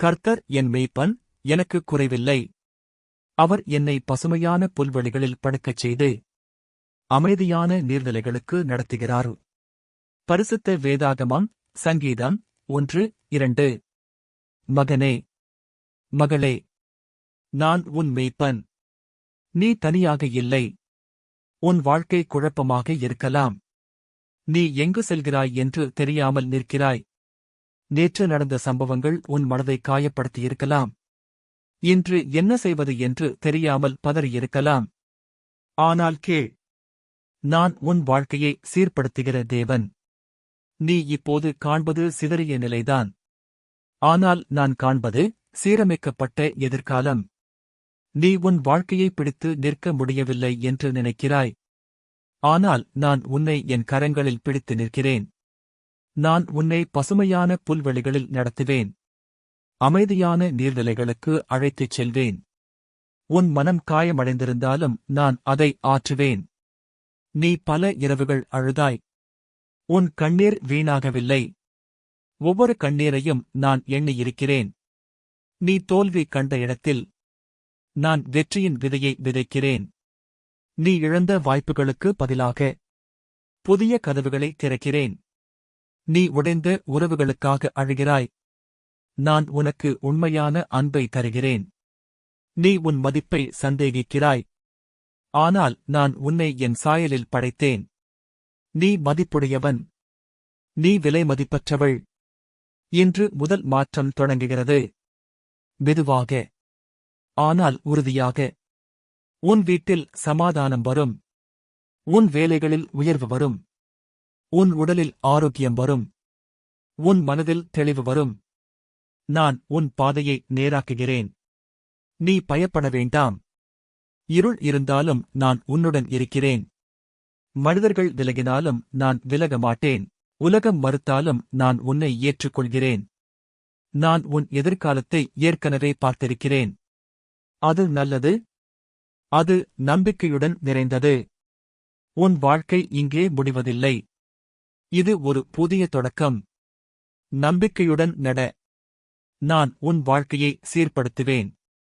கர்த்தர் என் மேய்ப்பன், எனக்கு குறைவில்லை. அவர் என்னை பசுமையான புல்வெளிகளில் படுக்கச் செய்து அமைதியான நீர்நிலைகளுக்கு நடத்துகிறார். பரிசுத்த வேதாகமம் சங்கீதம் 1:2. மகனே, மகளே, நான் உன் மேய்ப்பன். நீ தனியாக இல்லை. உன் வாழ்க்கை குழப்பமாக இருக்கலாம். நீ எங்கு செல்கிறாய் என்று தெரியாமல் நிற்கிறாய். நேற்று நடந்த சம்பவங்கள் உன் மனதை காயப்படுத்தியிருக்கலாம். இன்று என்ன செய்வது என்று தெரியாமல் பதறியிருக்கலாம். ஆனால் கேள், நான் உன் வாழ்க்கையை சீர்படுத்துகிற தேவன். நீ இப்போது காண்பது சிதறிய நிலைதான். ஆனால் நான் காண்பது சீரமைக்கப்பட்ட எதிர்காலம். நீ உன் வாழ்க்கையை பிடித்து நிற்க முடியவில்லை என்று நினைக்கிறாய். ஆனால் நான் உன்னை என் கரங்களில் பிடித்து நிற்கிறேன். நான் உன்னை பசுமையான புல்வெளிகளில் நடத்துவேன். அமைதியான நீர்நிலைகளுக்கு அழைத்துச் செல்வேன். உன் மனம் காயமடைந்திருந்தாலும் நான் அதை ஆற்றுவேன். நீ பல இரவுகள் அழுதாய். உன் கண்ணீர் வீணாகவில்லை. ஒவ்வொரு கண்ணீரையும் நான் எண்ணியிருக்கிறேன். நீ தோல்வி கண்ட இடத்தில் நான் வெற்றியின் விதையை விதைக்கிறேன். நீ இழந்த வாய்ப்புகளுக்கு பதிலாக புதிய கதவுகளை திறக்கிறேன். நீ உடைந்த உறவுகளுக்காக அழுகிறாய். நான் உனக்கு உண்மையான அன்பை தருகிறேன். நீ உன் மதிப்பை சந்தேகிக்கிறாய். ஆனால் நான் உன்னை என் சாயலில் படைத்தேன். நீ மதிப்புடையவன். நீ விலை மதிப்பற்றவள். இன்று முதல் மாற்றம் தொடங்குகிறது. மெதுவாக, ஆனால் உறுதியாக. உன் வீட்டில் சமாதானம் வரும். உன் வேலைகளில் உயர்வு வரும். உன் உடலில் ஆரோக்கியம் வரும். உன் மனதில் தெளிவு வரும். நான் உன் பாதையை நேராக்குகிறேன். நீ பயப்பட வேண்டாம். இருள் இருந்தாலும் நான் உன்னுடன் இருக்கிறேன். மனிதர்கள் விலகினாலும் நான் விலக மாட்டேன். உலகம் மறுத்தாலும் நான் உன்னை ஏற்றுக்கொள்கிறேன். நான் உன் எதிர்காலத்தை ஏற்கனவே பார்த்திருக்கிறேன். அது நல்லது. அது நம்பிக்கையுடன் நிறைந்தது. உன் வாழ்க்கை இங்கே முடிவதில்லை. இது ஒரு புதிய தொடக்கம். நம்பிக்கையுடன் நட. நான் உன் வாழ்க்கையை சீர்படுத்துவேன்.